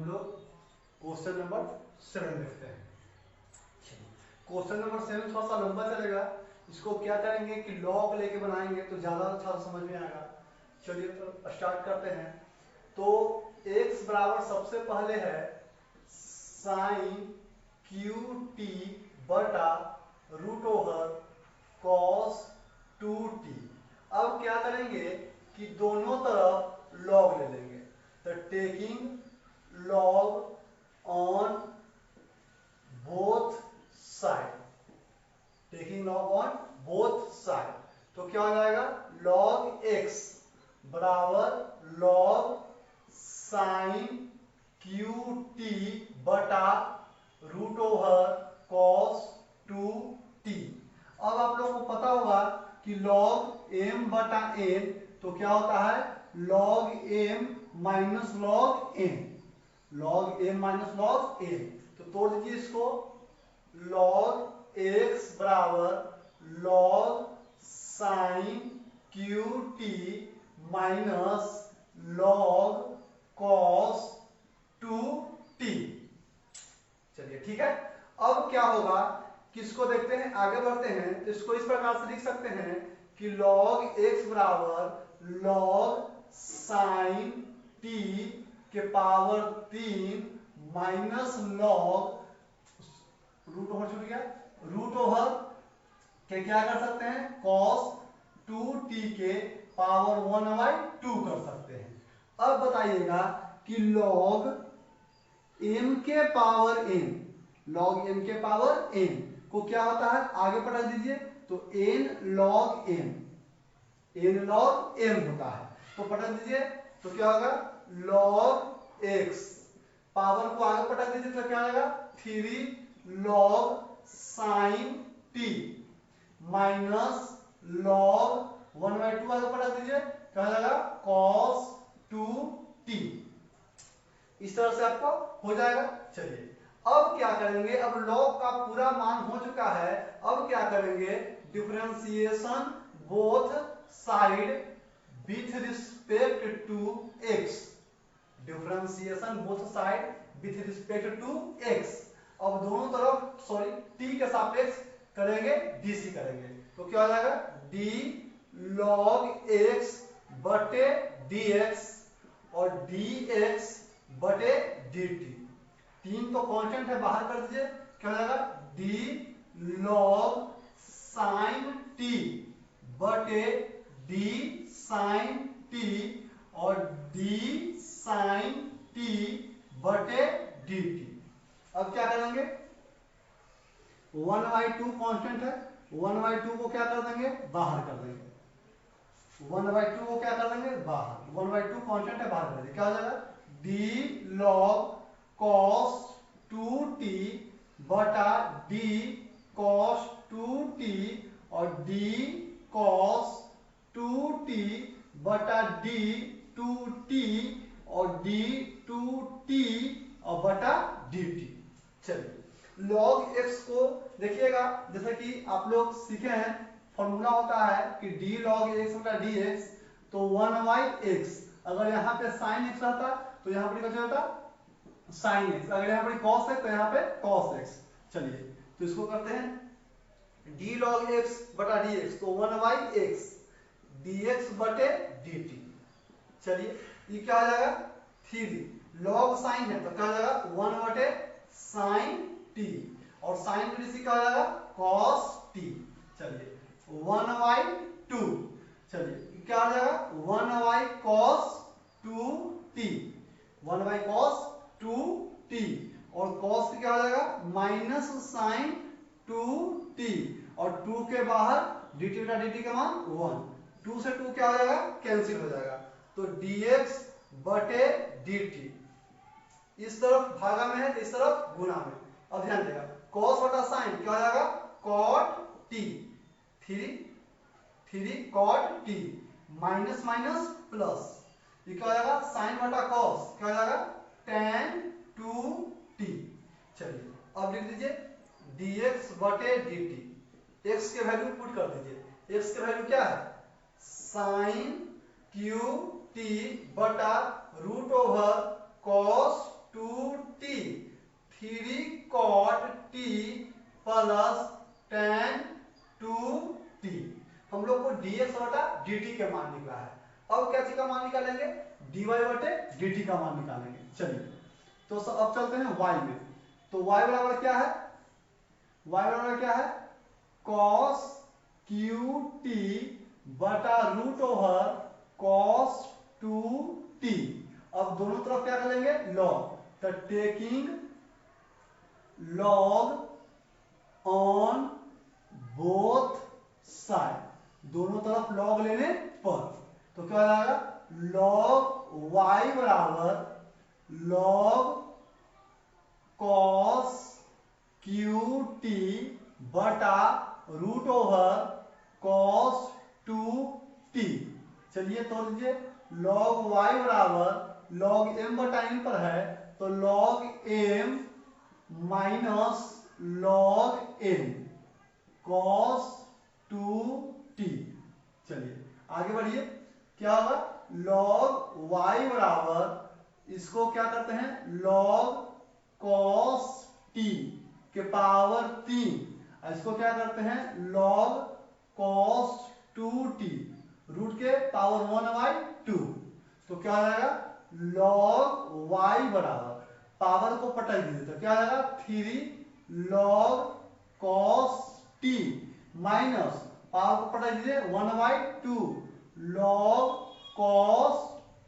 हम लोग question number 7 देखते हैं। क्वेश्चन नंबर 7 थोड़ा सा लंबा चलेगा। इसको क्या करेंगे कि लॉग लेके बनाएंगे तो ज्यादा अच्छा समझ में आएगा। चलिए तो स्टार्ट करते हैं। तो x बराबर सबसे पहले है साइन क्यू टी बटा रूट ओवर कॉस 2t। अब क्या करेंगे कि दोनों तरफ लॉग ले लेंगे। तो taking log on both side, taking log on both side, तो क्या हो जाएगा लॉग x बराबर लॉग साइन क्यू टी बटा रूट ओवर कॉस 2t। अब आप लोगों को पता होगा कि लॉग m बटा n तो क्या होता है log m minus log n, log m minus log n। तो तोड़ दीजिए इसको। लॉग x बराबर log sign Q T minus log cos 2t। चलिए ठीक है। अब क्या होगा किसको देखते हैं, आगे बढ़ते हैं। तो इसको इस प्रकार से लिख सकते हैं कि लॉग x बराबर लॉग साइन t के power 3 minus log root over छूट गया, रूट ओवर के क्या कर सकते हैं cos 2t के पावर 1/2 कर सकते हैं। अब बताइएगा कि लॉग m के पावर n, लॉग m के पावर n को क्या होता है आगे पढ़ा दीजिए। तो n log m, n log m होता है। तो पढ़ा दीजिए तो क्या होगा log x, पावर को आगे पढ़ा दीजिए तो क्या आएगा 3 log sin t minus log 1/2 आगे पढ़ा दीजिए क्या हो जाएगा cos 2t। इस तरह से आपको हो जाएगा। चलिए अब क्या करेंगे, अब लॉग का पूरा मान हो चुका है। अब क्या करेंगे differentiation both side with respect to x, differentiation both side with respect to x। अब दोनों तरफ सॉरी t के सापेक्ष करेंगे dc करेंगे तो क्या हो जाएगा d log x बटे dx और dx बटे dt। तीन तो कांस्टेंट है बाहर कर दीजिए क्या हो जाएगा d log sin t बटे d sin t और d sin t बटे dt। अब क्या करेंगे 1/2 कांस्टेंट है, 1/2 को क्या कर देंगे बाहर कर देंगे, 1/2 को क्या कर देंगे बाहर, 1/2 कांस्टेंट है बाहर कर देंगे क्या हो जाएगा d log cos 2t बटा d cos 2t और d cos 2t बटा d 2t और d 2t और बटा dt। चलिए log x को देखिएगा जैसे कि आप लोग सीखे हैं फॉर्मूला होता है कि d log x बटा dx तो 1/x, अगर यहाँ पे sin x रहता तो यहाँ पर क्या होता sin x, अगर यहाँ पर cos x तो यहाँ पे cos x। चलिए तो इसको करते हैं d log x बटा dx तो 1/x dx बटे dt। चलिए ये क्या हो जाएगा 3 log sin है तो क्या हो जाएगा 1 बटे sin t और sin dc क्या हो जाएगा cos t। चलिए 1/2, चलिए क्या हो जाएगा 1/cos 2t, 1/cos 2t और cos क्या हो जाएगा माइनस sin 2t और 2 के बाहर dt बटा dt का मान 1, 2 से 2 क्या हो जाएगा कैंसिल हो जाएगा तो dx बटे dt। इस तरफ भागा में है इस तरफ गुणा में। अब ध्यान देगा cos बटा sin क्या हो जाएगा cot t, 3 cot t minus minus plus ये क्या हो जाएगा sin बटा cos क्या हो जाएगा tan 2t। चलिए अब लिख दीजिए dx बटे dt, x के वैल्यू पुट कर दीजिए। x के वैल्यू क्या है sin q t बटा root over cos 2t 3 cot t plus tan 2t। हम लोग को dx बटा dt के मान निकला है। अब क्या चीज का मान निकालेंगे? dy बटे dt का मान निकालेंगे। चलिए तो अब चलते हैं y में। तो y बराबर क्या है? y बराबर क्या है? cos qt बटा रूट ओवर cos 2t। अब दोनों तरफ क्या करेंगे? log। तो taking log on both side, दोनों तरफ log लेने पर तो क्या हो जाएगा? log y बराबर log cos qt बटा रूट ओवर cos 2t। चलिए तोड़ दीजिए। log y बराबर log m बटा n पर है तो log m minus log n cos 2t। चलिए आगे बढ़िए। क्या होगा? log y बराबर इसको क्या करते हैं? log cos t के पावर 3। इसको क्या करते हैं? log cos 2t रूट के पावर 1/2। तो क्या हो जाएगा? log y बराबर पावर को पटाई दीजिए तो क्या हो जाएगा? 3 log cos t minus power को पटाई दीजिए 1/2 log cos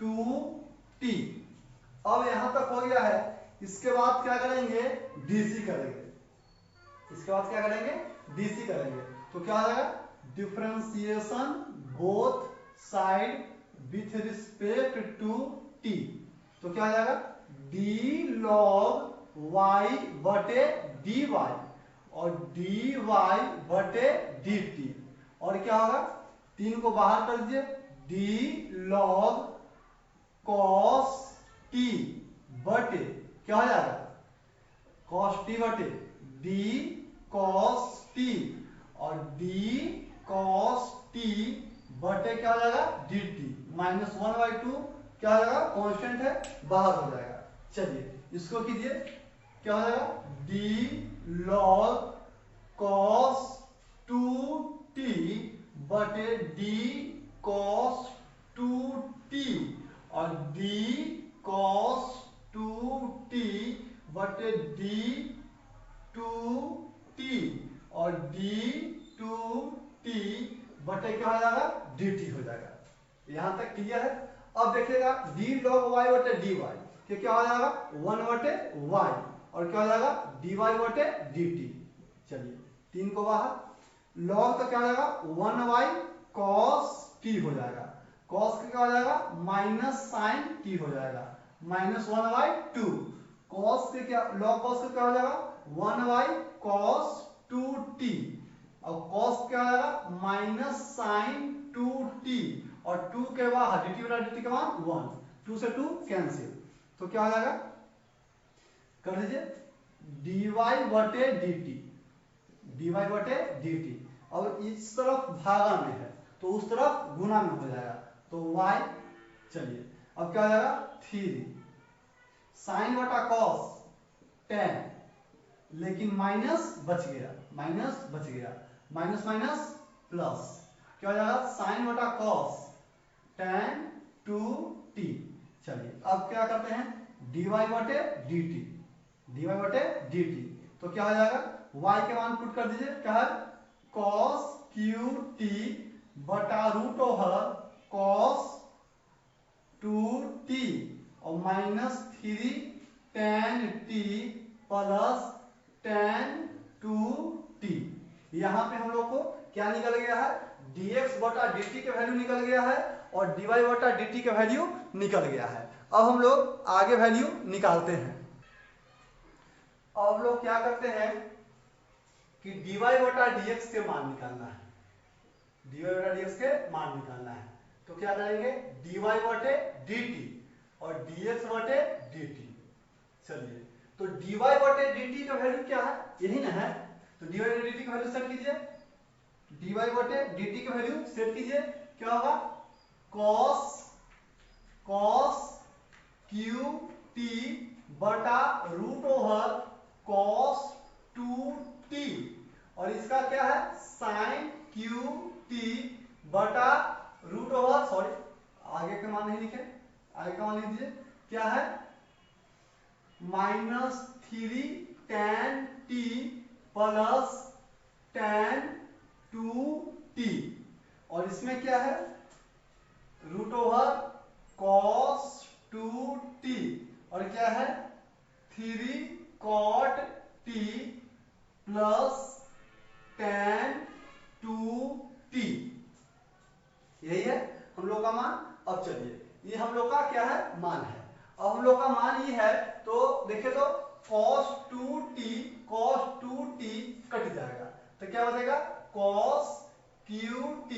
2t। अब यहां तक हो गया है। इसके बाद क्या करेंगे? डीसी करेंगे। इसके बाद क्या करेंगे? डीसी करेंगे। तो क्या हो जाएगा? Differentiation both side with respect to t. तो क्या हो जाएगा? डी लॉग वाई बटे डी वाई और डी वाई बटे डी टी। और क्या होगा? 3 को बाहर कर दीजिए। डी लॉग कॉस टी बटे क्या हो जाएगा? कॉस टी बटे डी कॉस टी और डी कॉस टी बटे क्या हो जाएगा? डी टी माइनस 1/2 क्या हो जाएगा? कांस्टेंट है, बाहर हो जाएगा। चलिए इसको कीजिए। क्या हो जाएगा? डी लॉग कॉस 2t बटे डी कॉस 2t और डी कॉस 2t बटे डी 2t और डी 2t बटे क्या हो जाएगा? dt हो जाएगा। यहां तक क्लियर है? अब देखिएगा डी लॉग y बटे डी वाई कि क्या हो जाएगा? 1 बटे y और क्या हो जाएगा? dy बटे dt। चलिए 3 को बाहर। लॉग का क्या हो जाएगा? 1y cos t हो जाएगा। cos का क्या हो जाएगा? माइनस साइन t हो जाएगा माइनस 1/2। cos के क्या? log cos का क्या हो जाएगा? 1y cos 2t और cos क्या हो जाएगा? माइनस साइन 2t और 2 के बाद dt बटा dt का मान 1। 2 से 2 कैंसिल तो क्या हो जाएगा? कर दीजिए dy बटे dt। dy बटे dt। अब इस तरफ भागा में है तो उस तरफ गुना में हो जाएगा तो y। चलिए अब क्या हो जाएगा? 3 साइन बटा कॉस tan लेकिन माइनस बच गया, माइनस बच गया, माइनस माइनस प्लस क्या हो जाएगा? साइन बटा कॉस tan 2t। चलिए अब क्या करते हैं? dy बटे dt। dy बटे dt तो क्या हो जाएगा? y के मान पुट कर दीजिए। क्या है? cos qt बटा रूट ओवर cos 2t और minus 3 tan t plus tan 2t। यहां पे हम लोग को क्या निकल गया है? dx बटा dt के वैल्यू निकल गया है और dy बटा dt का वैल्यू निकल गया है। अब हम लोग आगे वैल्यू निकालते हैं। अब हम लोग क्या करते हैं कि dy बटा dx के मान निकालना है। dy बटा dx के मान निकालना है तो क्या करेंगे? dy बटे dt और dx बटे dt। चलिए तो dy बटे dt का वैल्यू क्या है? यही ना है। तो dy बटे dt का वैल्यू सेट कीजिए। dy बटे dt का वैल्यू सेट कीजिए। क्या होगा? cos qt बटा रूट ओवर कॉस 2t, और इसका क्या है साइन क्यू टी बटा रूट ओवर, सॉरी आगे का मान नहीं लिखे, आगे का मान लिख दीजिए, क्या है -3 tan t plus tan 2t, और इसमें क्या है रूट ओवर cos 2t, और क्या है 3 cot t plus tan 2t, यही है हम लोग का मान। अब चलिए ये हम लोग का क्या है मान है, अब हम लोग का मान ये है, तो देखिए तो cos 2t कट जाएगा, तो क्या बचेगा cos qt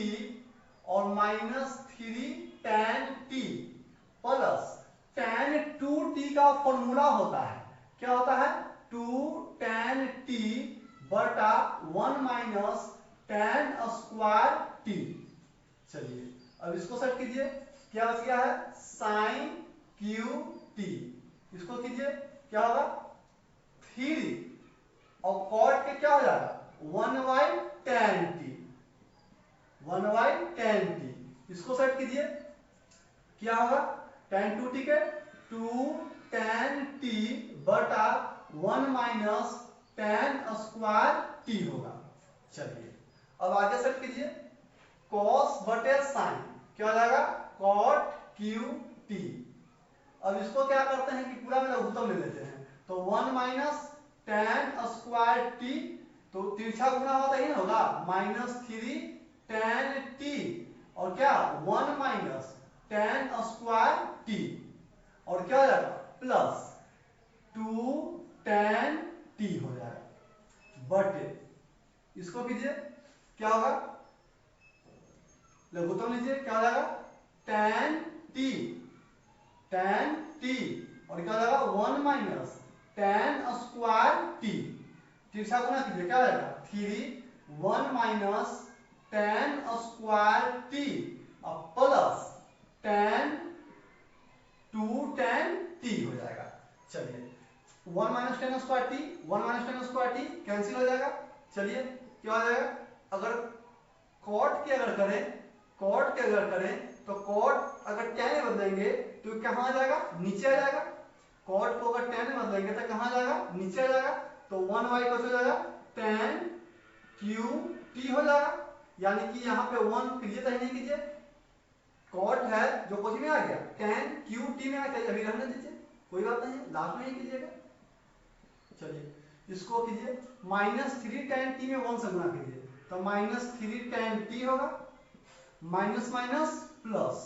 और -3 tan t plus tan 2t का फॉर्मूला होता है, क्या होता है 2 tan t बटा 1 माइनस tan स्क्वायर t। चलिए अब इसको सेट कीजिए, क्या बच गया है साइन क्यू टी, इसको कीजिए क्या होगा 3 और कॉट के क्या हो जाएगा 1/tan t, 1/tan t, इसको सेट कीजिए क्या होगा tan 2t के 2 tan t बटा 1 माइनस tan स्क्वायर t होगा। चलिए अब आगे सेट कीजिए cos बटे साइन, क्या हो जाएगा cot क्यू टी, अब इसको क्या करते हैं कि पूरा में लघुत्तम ले लेते हैं, तो 1 माइनस tan स्क्वायर टी, तो तिरछा गुना होता ही ना होगा -3 tan t और क्या 1 माइनस tan स्क्वायर t, और क्या हो जाएगा प्लस 2 tan t हो जाएगा बटे, इसको कीजिए क्या होगा लघुत्तम लीजिए क्या हो जाएगा tan t, और क्या हो जाएगा 1 माइनस tan स्क्वायर t, तिरछा गुना कीजिए क्या हो जाएगा 3 1 माइनस tan स्क्वायर t और प्लस tan 2 tan t हो जाएगा। चलिए 1 minus tan square t, 1 minus tan square t cancel हो जाएगा, चलिए क्या हो जाएगा अगर कॉट के अगर करें तो कॉट अगर tan में बदलेंगे तो कहां आ जाएगा नीचे आ जाएगा, कॉट को अगर tan में बदलेंगे तो कहां आ जाएगा नीचे आ जाएगा, तो 1y को हो जाएगा tan क्यू टी हो जाएगा, यानी कि यहाँ पे 1 कीजिए तो नहीं कीजिए, कॉट है जो कुछ में आ गया tan क्यू टी में आ गया, अभी रहने दीजिए कोई बात नहीं लास्ट में ही कीजिएगा। चलिए इसको कीजिए -3 tan t में 1 से गुणा कीजिए, तो -3 tan t होगा, माइनस माइनस प्लस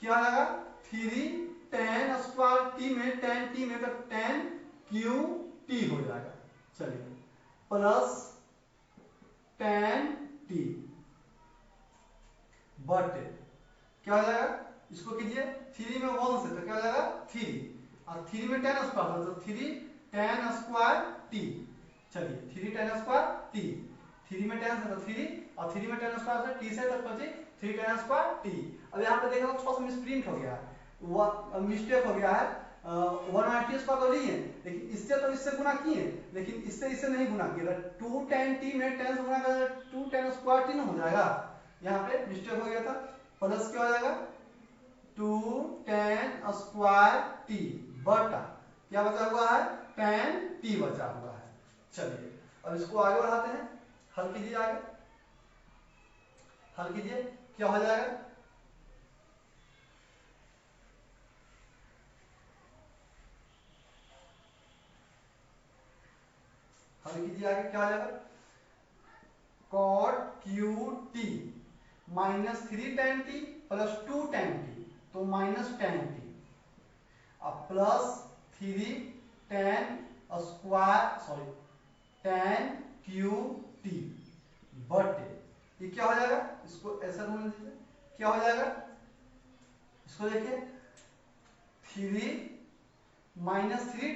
क्या आएगा 3 tan स्क्वायर t में tan t में तो tan क्यू t हो जाएगा, चलिए प्लस tan t बटे क्या हो जाएगा इसको कीजिए 3 में 1 से तो क्या हो जाएगा 3 और 3 में tan स्क्वायर तो 3 tan स्क्वायर t, चलिए 3 tan स्क्वायर t, 3 में tan से तो 3 और 3 में tan स्क्वायर से t से तक बचे 3 tan स्क्वायर t। अब यहाँ पे देखो थोड़ा सा मिसप्रिंट हो गया है, मिस्टेक हो गया है, 1/t स्क्वायर तो नहीं है, लेकिन इससे तो इससे गुना किए, लेकिन इससे नहीं गुना किए, 2 tan t में tan से गुना कर 2 tan स्क्वायर t ना हो जाएगा, यहाँ पे मिस्टेक हो गया था, प्लस क्या हो जाएगा 2 tan स्क्वायर t बटा क्या बचा हुआ है tan t बचा हुआ है। चलिए अब इसको आगे बढ़ाते हैं, हल कीजिए आगे, हल कीजिए क्या हो जाएगा हल कीजिए आगे क्या हो जाएगा cot q t -3 tan t plus 2 tan t, तो माइनस tan t अब plus 3 tan square sorry tan q t बटे ये क्या हो जाएगा इसको ऐसा होने दीजिए, क्या हो जाएगा इसको देखिए 3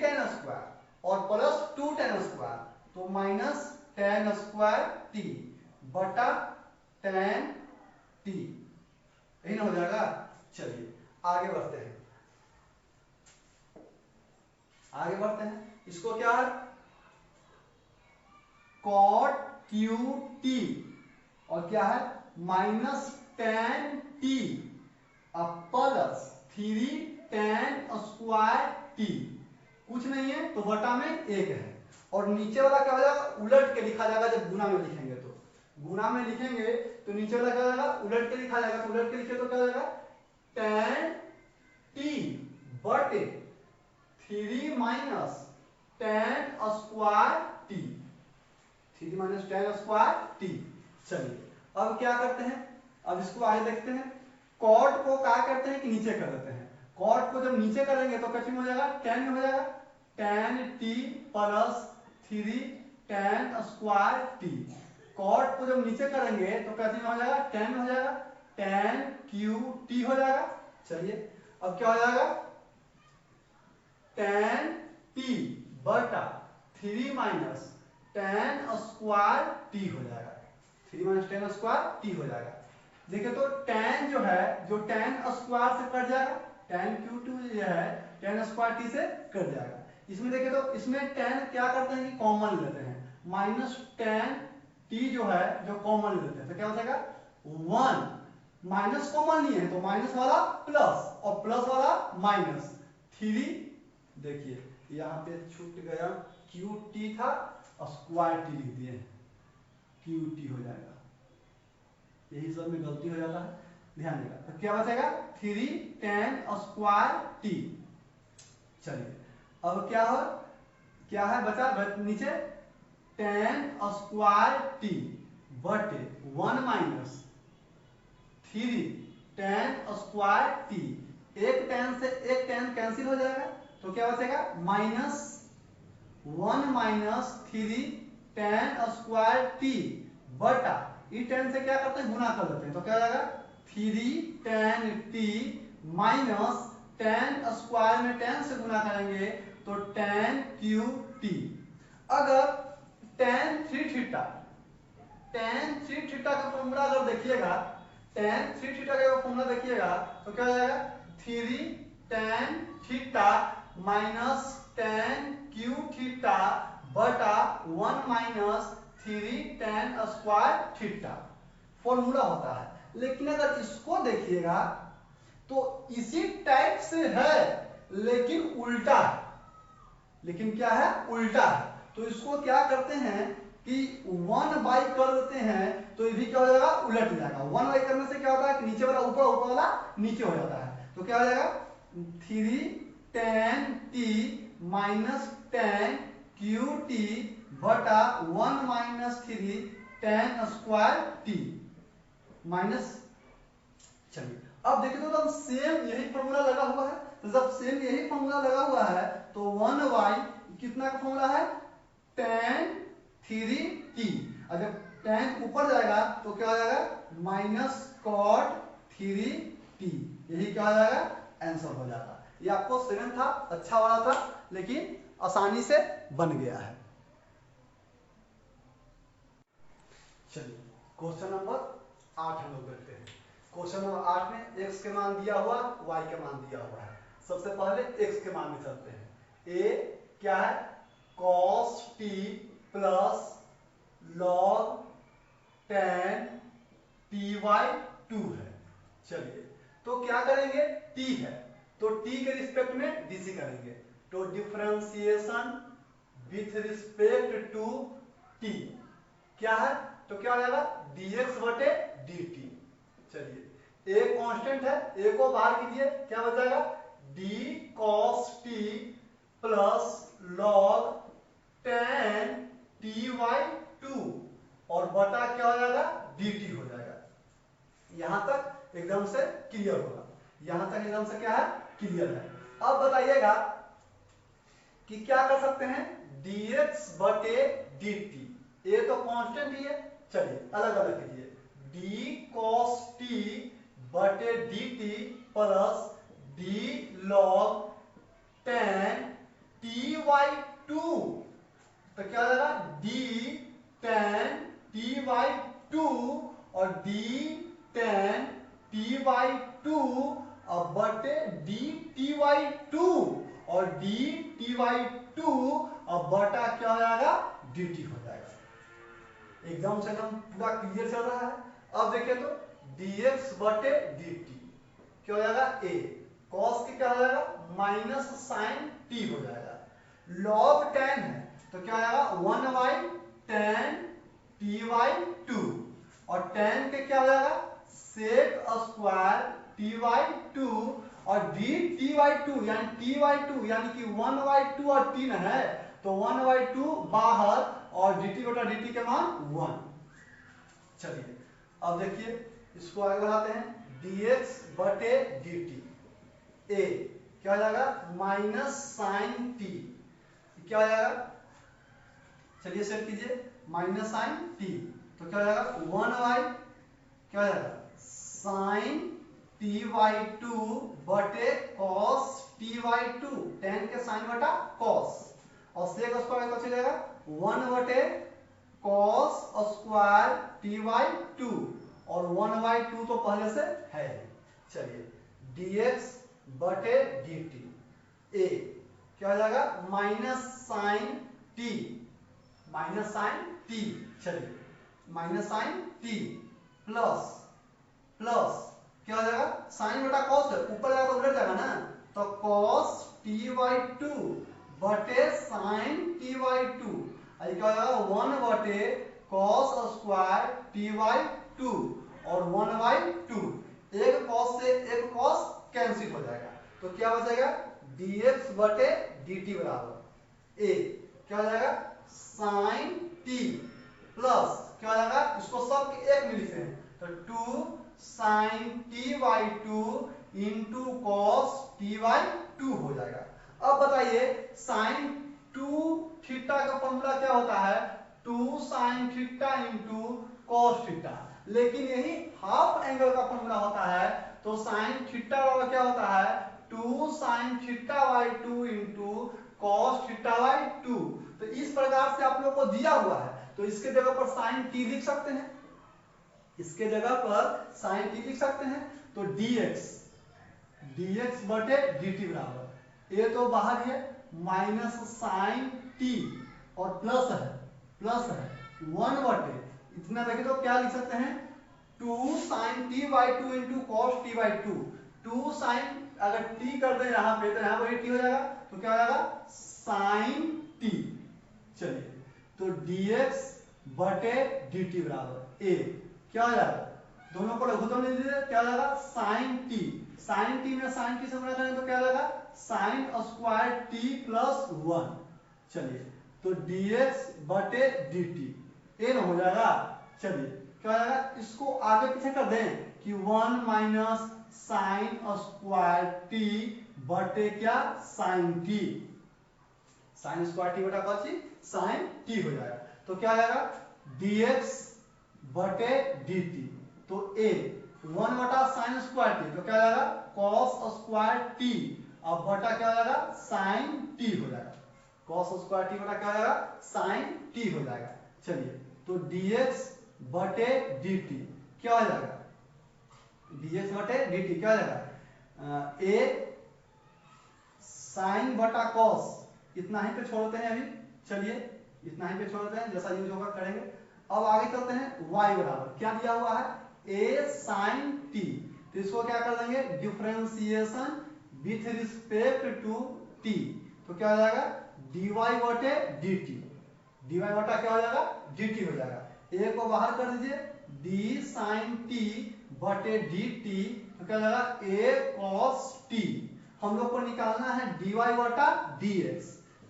tan स्क्वायर और प्लस 2 tan स्क्वायर, तो माइनस tan स्क्वायर t बटा tan t, यही ना हो जाएगा। चलिए आगे बढ़ते हैं, आगे बढ़ते हैं, इसको क्या है cot क्यू टी और क्या है minus ten T plus 3 tan square T, कुछ नहीं है तो बटा में एक है, और नीचे वाला क्या हो जाएगा उलट के लिखा जाएगा, जब गुना में लिखेंगे तो गुना में लिखेंगे तो नीचे वाला क्या हो जाएगा उलट के लिखा जाएगा, तो उलट के लिखे तो क्या हो जाएगा tan टी बटे 3 minus tan square T, 3 minus tan square T. चलिए अब क्या करते हैं, अब इसको आगे देखते हैं, कॉट को क्या करते हैं कि नीचे कर देते हैं, कॉट को जब नीचे करेंगे तो कैसे में हो जाएगा tan में हो जाएगा tan t plus 3 tan square t, cot को जब नीचे करेंगे तो कैसे में हो जाएगा tan में हो जाएगा tan क्यू टी हो जाएगा। चलिए अब क्या हो जाएगा tan टी बटा 3 माइनस tan स्क्वायर टी हो जाएगा, 3 माइनस tan स्क्वायर टी हो जाएगा। देखिए तो tan जो है जो tan स्क्वायर से कट जाएगा, tan क्यू टू जो है tan स्क्वायर टी से कट जाएगा। इसमें देखिए तो इसमें tan क्या करते हैं कि कॉमन लेते हैं, माइनस tan टी जो है जो कॉमन लेते हैं तो क्या हो जाएगा 1, माइनस कॉमन नहीं है तो माइनस वाला प्लस और प्लस वाला माइनस 3, देखिए यहाँ पे छूट गया क्यू टी था और स्क्वायर टी लिख दिए, क्यू टी हो जाएगा, यही सब में गलती हो जाता है, ध्यान देगा। तो क्या बचेगा 3 tan स्क्वायर टी। चलिए अब क्या है बचा नीचे tan स्क्वायर टी बटे 1 माइनस 3 tan स्क्वायर टी, एक tan से एक tan कैंसिल हो जाएगा तो क्या बचेगा minus 1 minus 3 tan square T बटा ई tan से क्या करते हैं गुना कर देते हैं तो क्या हो जाएगा 3 tan T minus tan square में tan से गुना करेंगे तो tan क्यू टी। अगर tan 3 थीटा का फॉर्मूला अगर देखिएगा tan 3 थीटा का फॉर्मूला देखिएगा तो क्या हो जाएगा 3 tan theta minus tan Q theta बटा 1 minus 3 tan square theta formula होता है। लेकिन अगर इसको देखिएगा तो इसी टाइप से है लेकिन उल्टा है, लेकिन क्या है उल्टा है, तो इसको क्या करते हैं कि 1 बाई कर देते हैं तो ये भी क्या हो जाएगा उलट जाएगा, 1 बाई करने से क्या होता है कि नीचे वाला ऊपर ऊपर वाला नीचे हो जाता है, तो क्या हो जाएगा 3 tan T minus tan Q T बटा 1 minus 3 tan square T minus. चलिए अब देखिए तो सेम यही फॉर्मूला लगा हुआ है, तो जब सेम यही फॉर्मूला लगा हुआ है तो 1 बाई कितना का फॉर्मूला है tan 3t, अगर tan ऊपर जाएगा तो क्या हो जाएगा माइनस cot 3t, यही क्या हो जाएगा आंसर हो जाएगा। ये आपको 7 था, अच्छा वाला था लेकिन आसानी से बन गया है। चलिए क्वेश्चन नंबर 8 हम लोग देखते हैं। क्वेश्चन नंबर 8 में x के मान दिया हुआ, y के मान दिया हुआ है। सबसे पहले x के मान में चलते हैं। a क्या है cos t plus log tan t by 2 है। चलिए तो क्या करेंगे t है तो t के रिस्पेक्ट में dc करेंगे, तो differentiation with respect to t क्या है तो क्या हो जाएगा dx बटे dt। चलिए a कांस्टेंट है, a को बाहर कीजिए क्या बच जाएगा d cos t plus log tan t by 2 और बटा क्या हो जाएगा dt हो जाएगा। यहां तक एकदम से क्लियर होगा, यहां तक एकदम से क्या है क्लियर है। अब बताइएगा कि क्या कर सकते हैं dx बटे dt, a तो कांस्टेंट ही है, चलिए अलग अलग कीजिए d cos t बटे dt plus d log tan t by 2, तो क्या हो जाएगा d tan t बाई 2 और d tan t बाई 2 और बटे d t बाई 2 और d t/2 और बटा क्या हो जाएगा dt हो जाएगा। एकदम से एकदम पूरा क्लियर चल रहा है। अब देखिए तो dx बटे dt क्या हो जाएगा a cos के क्या हो जाएगा माइनस साइन t हो जाएगा। log tan है तो क्या हो जाएगा 1/tan t/2 और tan के क्या हो जाएगा sec स्क्वायर t/2 और dt/2 यानी t/2 यानी कि 1/2 और 3 है तो 1/2 बाहर और dt बटा dt के मान 1। चलिए अब देखिए इसको आगे बढ़ाते हैं dx बटे dt a क्या हो जाएगा माइनस साइन t क्या हो जाएगा चलिए सेट कीजिए माइनस साइन t तो क्या हो जाएगा 1 क्या हो जाएगा साइन t/2 बटे cos t/2 tan के साइन बटा cos और sec स्क्वायर कैसे हो जाएगा 1 बटे cos स्क्वायर t/2 और 1/2 तो पहले से है। चलिए dx बटे dt a क्या हो जाएगा माइनस साइन t चलिए माइनस साइन t प्लस क्या हो जाएगा साइन बटा cos है ऊपर जाएगा तो उलट जाएगा ना तो cos t/2 बटे साइन t/2 आई क्या हो जाएगा 1 बटे cos स्क्वायर t/2 और 1/2 एक cos से एक cos कैंसिल हो जाएगा तो क्या बचेगा dx बटे dt बराबर a क्या हो जाएगा साइन t प्लस क्या हो जाएगा इसको सब एक में लिखते हैं तो 2 sine t/2 into cos t/2 हो जाएगा। अब बताइए साइन 2 थीटा का फॉर्मूला क्या होता है 2 sine theta into cos theta लेकिन यही हाफ एंगल का फॉर्मूला होता है तो साइन थीटा बराबर क्या होता है 2 साइन थीटा/2 इंटू कॉस थीटा/2। तो इस प्रकार से आप लोग को दिया हुआ है तो इसके जगह पर साइन t लिख सकते हैं इसके जगह पर साइन t लिख सकते हैं तो dx बटे dt बराबर ये तो बाहर है माइनस साइन t और प्लस है 1 बटे इतना देखें तो क्या लिख सकते हैं 2 sine t/2 into cos t/2 2 sine अगर t कर दें यहाँ पे तो यहाँ पर t हो जाएगा तो क्या हो जाएगा साइन t। चलिए तो dx बटे dt बराबर a क्या हो जाएगा दोनों को लघुत्तम ले लीजिए क्या हो जाएगा साइन t में साइन t से गुणा करेंगे तो क्या हो जाएगा साइन स्क्वायर t प्लस 1। चलिए तो dx बटे dt a न हो जाएगा। चलिए क्या हो जाएगा इसको आगे पीछे कर दें कि 1 माइनस साइन स्क्वायर t बटे क्या sine t sine square t बटा कौन साइन t हो जाएगा तो क्या हो जाएगा dx बटे dt तो a 1 बटा साइन स्क्वायर t तो क्या हो जाएगा cos स्क्वायर t अब बटा क्या हो जाएगा साइन t हो जाएगा cos स्क्वायर t बटा क्या हो जाएगा साइन t हो जाएगा। चलिए तो dx बटे dt क्या हो जाएगा dx बटे dt क्या हो जाएगा a साइन बटा cos इतना ही पे छोड़ते हैं अभी। चलिए इतना ही पे छोड़ते हैं जैसा यूज होगा करेंगे। अब आगे चलते हैं y बराबर क्या दिया हुआ है a साइन t तो इसको क्या कर देंगे differentiation with respect to t तो क्या हो जाएगा dy बटे dt dy बटा क्या हो जाएगा dt हो जाएगा a को बाहर कर दीजिए d साइन t बटे dt तो क्या हो जाएगा a cos t हम लोग को निकालना है dy बटा dx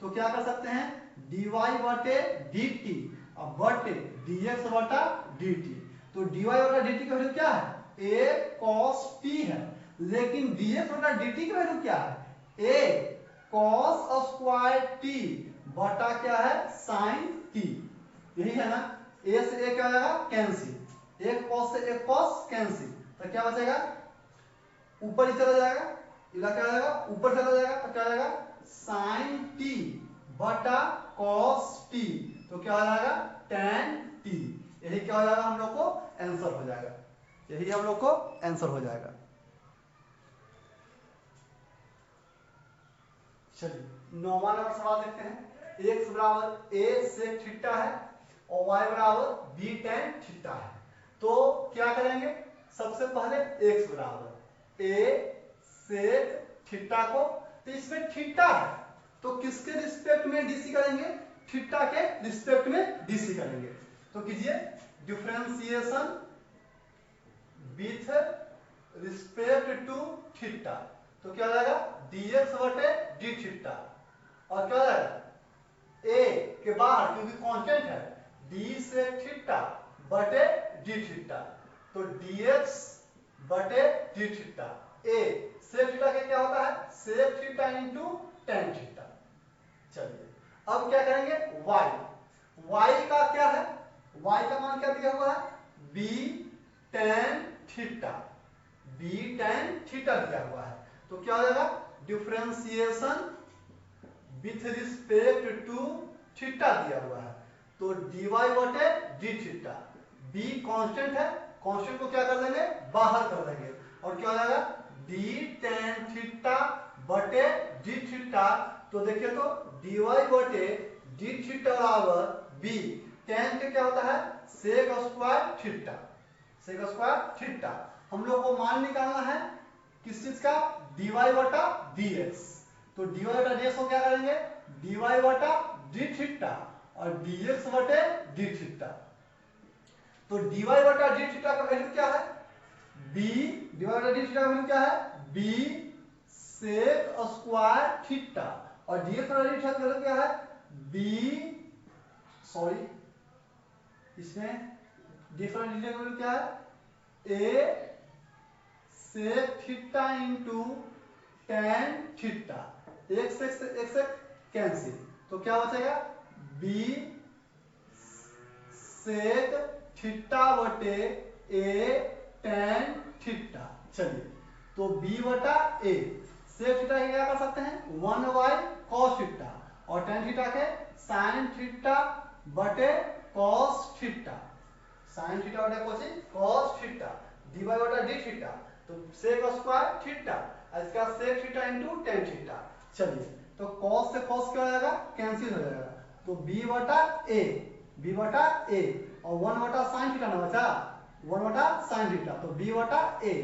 तो क्या कर सकते हैं dy बटे dt अब बटे dx बटा dt तो dy बटा dt की वैल्यू क्या है a cos t है लेकिन dx बटा dt की वैल्यू क्या है a cos स्क्वायर t बटा क्या है sin t यही है ना a से a क्या हो जाएगा कैंसिल एक cos से एक cos कैंसिल तो क्या बचेगा ऊपर ही चला जाएगा इधर क्या हो जाएगा ऊपर चला जाएगा तो क्या हो जाएगा sin t बटा cos t तो क्या हो जाएगा tan t यही क्या हो जाएगा हम लोग को आंसर हो जाएगा यही हम लोग को आंसर हो जाएगा। चलिए 9वां नंबर सवाल देखते हैं। x बराबर a sec थीटा है और y बराबर b tan थीटा है। तो क्या करेंगे, सबसे पहले x बराबर a sec थीटा को, तो इसमें थीटा है तो किसके रिस्पेक्ट में डीसी करेंगे, थीटा के रिस्पेक्ट में डीसी करेंगे। तो कीजिए differentiation with respect to theta, तो क्या हो जाएगा dx बटे डी थीटा, और क्या हो जाएगा a के बाहर क्योंकि कांस्टेंट है d से थीटा बटे डी थीटा, तो dx बटे d theta, a sec theta के क्या होता है sec theta into tan theta. चलिए अब क्या करेंगे y का क्या है, y का मान क्या दिया हुआ है b tan theta, b tan theta दिया हुआ है। तो क्या हो जाएगा differentiation with respect to theta दिया हुआ है, तो dy बटे डी थीटा, b कांस्टेंट है, कांस्टेंट को क्या कर देंगे बाहर कर देंगे, और क्या हो जाएगा d tan थीटा बटे डी थीटा। तो देखिए तो dy बटे डी थीटा बराबर b, tan के क्या होता है sec square theta, sec square theta. हम लोग को मान निकालना है किस चीज का, dy बटा dx, तो dy बटा dx को क्या करेंगे dy बटा डी थीटा और dx बटे डी थीटा। तो dy बटा डी थीटा का वैल्यू क्या है b, dy बटा डी थीटा का वैल्यू क्या है b सेक स्क्वायर थीटा, और dx बटा डी थीटा का वैल्यू क्या है b, सॉरी इसमें dx बटा डी थीटा का वैल्यू क्या है a sec theta into tan theta, एक से कैंसिल, तो क्या बचेगा b सेक थीटा बटे a टेन थीटा। चलिए तो b बटा a, सेक थीटा के क्या कर सकते हैं 1y cos थीटा, और टेन थीटा के sin थीटा बटे cos थीटा, sin थीटा बटे cos थीटा, dy बटा डी थीटा, तो सेक स्क्वायर थीटा, इसका sec theta into tan theta. चलिए तो cos से cos क्या हो जाएगा कैंसिल हो जाएगा, तो b बटा a और 1 बटा sin थीटा ना बचा, 1 बटा sin थीटा, तो b बटा a,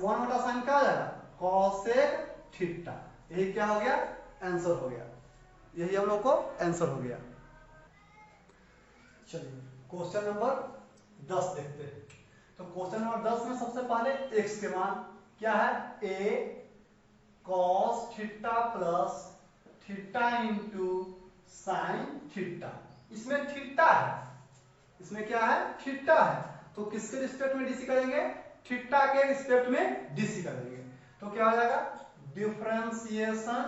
1 बटा sin क्या हो जाएगा cosec थीटा। यही क्या हो गया आंसर हो गया, यही हम लोग को आंसर हो गया। चलिए क्वेश्चन नंबर 10 देखते हैं। तो क्वेश्चन नंबर 10 में सबसे पहले x के मान क्या है a cos theta plus theta into sine theta, इसमें थीटा है, इसमें क्या है थीटा है, तो किसके रिस्पेक्ट में डीसी करेंगे थीटा के रिस्पेक्ट में डीसी करेंगे। तो क्या हो जाएगा differentiation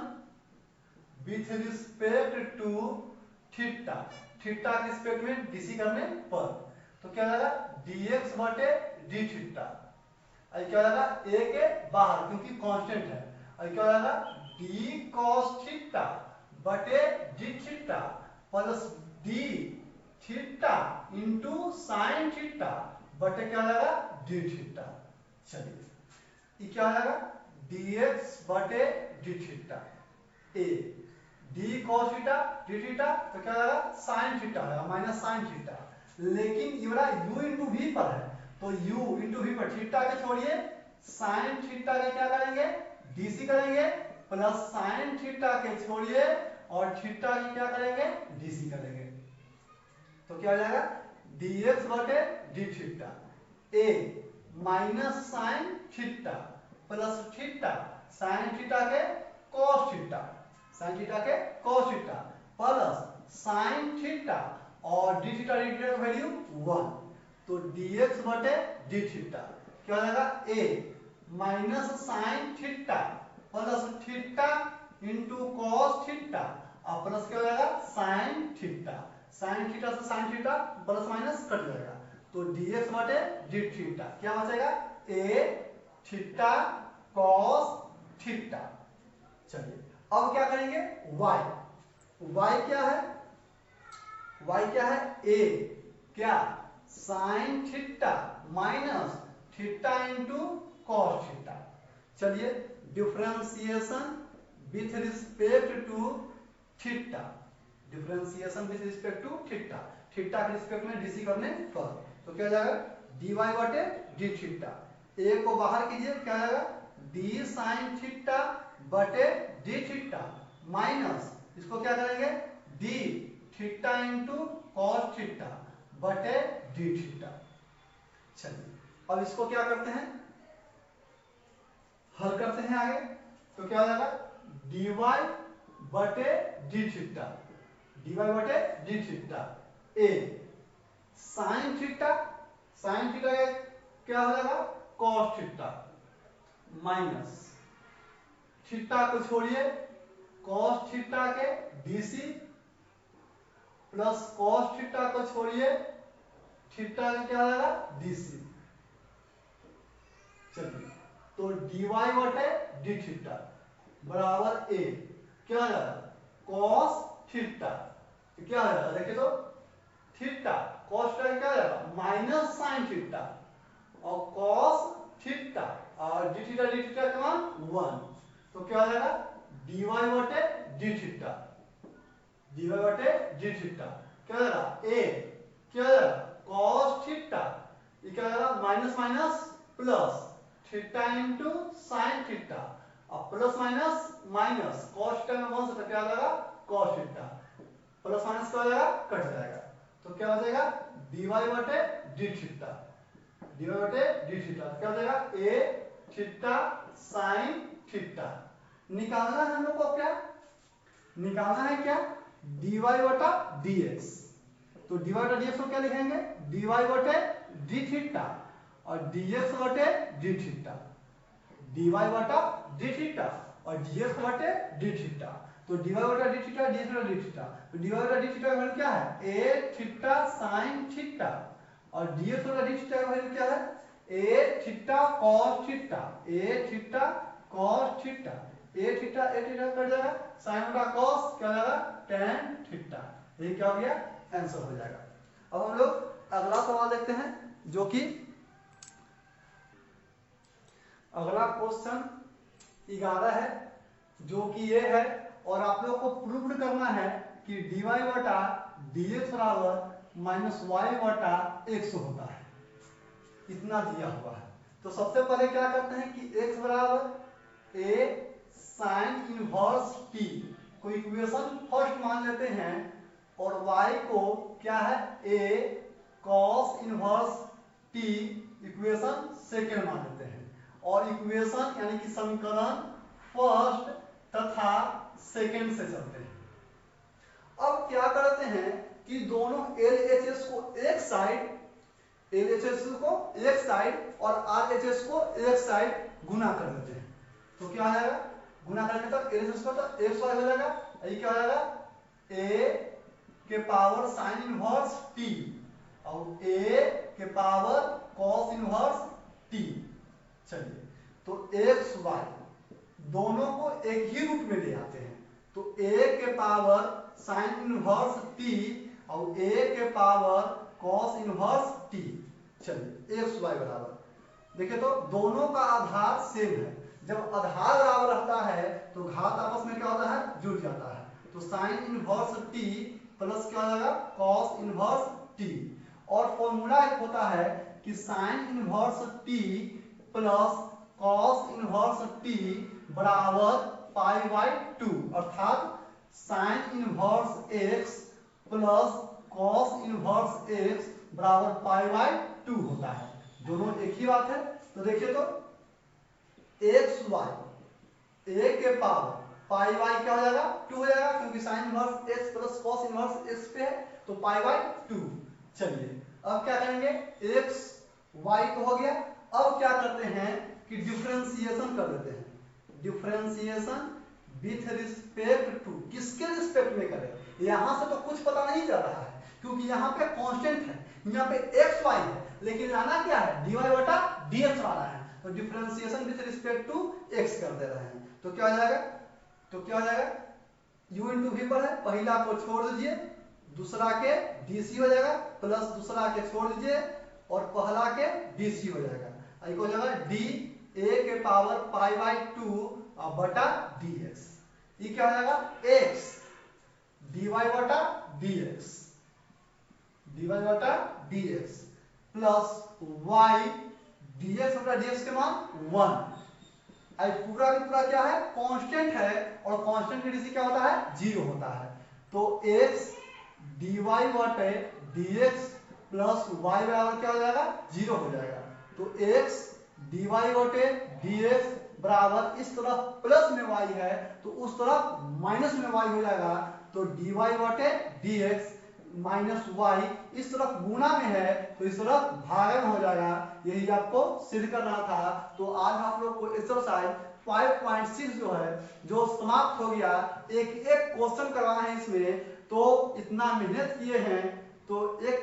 with respect to theta, theta के रिस्पेक्ट में डीसी करने पर, तो क्या हो जाएगा dx बटे डी थीटा, और क्या हो जाएगा a के बाहर क्योंकि कांस्टेंट है, और क्या हो जाएगा d cos थीटा बटे d theta plus d theta into sine theta बटे क्या हो जाएगा डी थीटा। चलिए ये क्या हो जाएगा dx बटे d theta a, d cos theta D theta, तो क्या हो जाएगा साइन थीटा होगा माइनस साइन थीटा, लेकिन ये वाला u इंटू वी पर है, तो u इंटू वी पर थीटा के छोड़िए साइन थीटा के क्या करेंगे डीसी करेंगे, प्लस साइन थीटा के छोड़िए और थीटा की क्या करेंगे डीसी करेंगे, तो क्या हो जाएगा dx बटे d theta a minus sine theta plus theta sine theta के cos थीटा, साइन थीटा के cos theta plus sign theta और डी थीटा का वैल्यू 1, तो dx बटे डी थीटा क्या हो जाएगा a minus sine theta plus theta into cos theta और प्लस क्या हो जाएगा साइन थीटा, साइन थीटा से sine theta plus minus cut जाएगा, तो dx बटे डी थीटा क्या बचेगा a थीटा cos थीटा। चलिए अब क्या करेंगे y क्या है, y क्या है a क्या sine theta minus theta into cos theta. चलिए differentiation with respect to theta, differentiation with respect to theta, theta के रिस्पेक्ट में डीसी करने पर, तो क्या हो जाएगा dy बटे डी थीटा, ए को बाहर कीजिए, क्या हो जाएगा डी साइन थीटा बटे डी थीटा माइनस इसको क्या करेंगे D theta into cos theta बटे डी थीटा। चलिए अब इसको क्या करते हैं, हल करते हैं आगे, तो क्या हो जाएगा dy बटे डी थीटा, dy बटे डी थीटा ए साइन थीटा, साइन थीटा क्या हो जाएगा कॉस थीटा माइनस थीटा को छोड़िए कॉस थीटा के डीसी प्लस कॉस थीटा को छोड़िए थीटा का क्या हो जाएगा डीसी। चलिए तो dy बटे डी थीटा बराबर ए क्या हो जाएगा कॉस थीटा, तो क्या हो जाएगा देखिए तो थीटा कॉस थीटा क्या हो जाएगा माइनस साइन थीटा और कॉस थीटा और डी थीटा का मान 1, तो क्या हो जाएगा dy बटे डी थीटा, dy बटे डी थीटा क्या हो जाएगा ए क्या हो जाएगा कॉस थीटा, ये क्या हो जाएगा minus minus plus theta into sine theta और plus minus minus cos theta में 1 से क्या हो जाएगा कॉस थीटा, प्लस माइनस क्या हो जाएगा कट जाएगा, तो क्या हो जाएगा dy बटे डी थीटा, dy बटे डी थीटा क्या हो जाएगा ए थीटा साइन थीटा। निकालना है हम लोग को, क्या निकालना है, क्या dy बटा dx, तो dy बटा dx को क्या लिखेंगे dy बटे डी थीटा और dx बटे डी थीटा, dy बटा डी थीटा और dx बटे डी थीटा, तो dy बटा डी थीटा dx बटा डी थीटा, तो dy बटा डी थीटा का वैल्यू क्या है a थीटा sin थीटा और dx बटा डी थीटा का वैल्यू क्या है a theta cos theta, a theta cos theta, a theta cut जाएगा sin बटा cos क्या हो जाएगा tan थीटा, ये क्या हो गया आंसर हो जाएगा। अब हम लोग अगला सवाल देखते हैं जो कि अगला क्वेश्चन 11 है जो कि ये है और आप लोग को प्रूव करना है कि dy बटा dx बराबर माइनस वाई बटा x होता है, इतना दिया हुआ है। तो सबसे पहले क्या करते हैं कि x बराबर a साइन इनवर्स t को इक्वेशन फर्स्ट मान लेते हैं और y को क्या है a cos inverse t equation second मान लेते हैं और इक्वेशन यानी कि समीकरण फर्स्ट तथा सेकेंड से चलते हैं। अब क्या करते हैं कि दोनों LHS को एक साइड, LHS को एक साइड और RHS को एक साइड गुना कर देते हैं, तो क्या आ जाएगा गुना करने तक LHS को तो xy हो जाएगा, ये क्या हो जाएगा a के पावर साइन इनवर्स t और a के पावर कॉस इनवर्स t। चलिए तो x y दोनों को एक ही रूट में ले आते हैं, तो a के पावर साइन इनवर्स t और a के पावर कॉस इनवर्स t। चलिए x y बराबर देखिए तो दोनों का आधार सेम है, जब आधार बराबर रहता है तो घात आपस में क्या होता है जुड़ जाता है, तो साइन इनवर्स t प्लस क्या हो जाएगा कॉस इनवर्स t और फॉर्मूला एक होता है कि sine inverse t plus cos inverse t बराबर पाई बाई 2 अर्थात sine inverse x plus cos inverse x बराबर पाई बाई 2 होता है, दोनों एक ही बात है। तो देखिए तो एक्स वाई a के पावर पाई बाई क्या हो जाएगा 2 हो जाएगा क्योंकि sine inverse x plus cos inverse x पे है तो पाई बाई 2। चलिए अब क्या करेंगे x y तो हो गया, अब क्या करते हैं कि डिफरेंशिएशन कर देते हैं, डिफरेंशिएशन विथ रिस्पेक्ट टू, किसके रिस्पेक्ट में करें, यहां से तो कुछ पता नहीं चल रहा है क्योंकि यहाँ पे कांस्टेंट है, यहाँ पे एक्स वाई है लेकिन लाना क्या है dy बटा dx वाला है, तो differentiation with respect to x कर दे रहे हैं, तो क्या हो जाएगा u इंटू वी पर है, पहला को छोड़ दीजिए दूसरा के dc हो जाएगा प्लस दूसरा के छोड़ दीजिए और पहला के dc हो जाएगा, एक हो जाएगा d a के पावर पाई बाई 2 बटा dx, ये क्या हो जाएगा x dy बटा dx प्लस y dx बटा dx के मान 1। अब पूरा का पूरा क्या है, कांस्टेंट है, और कांस्टेंट की डिग्री क्या होता है, 0 होता है। तो x dy बटे dx प्लस y बराबर क्या हो जाएगा, 0 हो जाएगा। तो x dy बटे dx बराबर इस तरफ प्लस में y है तो उस तरफ माइनस में y हो जाएगा। तो dy बटे dx माइनस y इस तरफ गुणा में है तो इस तरफ भागन हो जाएगा। यही आपको सिद्ध करना था। तो आज आप लोग को एक्सरसाइज 5.6 जो है जो समाप्त हो गया। एक एक क्वेश्चन करवाना है इसमें, तो इतना मेहनत किए हैं तो एक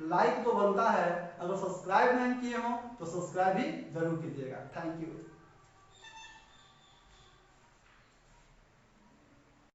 लाइक तो बनता है। अगर सब्सक्राइब नहीं किए हो तो सब्सक्राइब भी जरूर कीजिएगा। Thank you.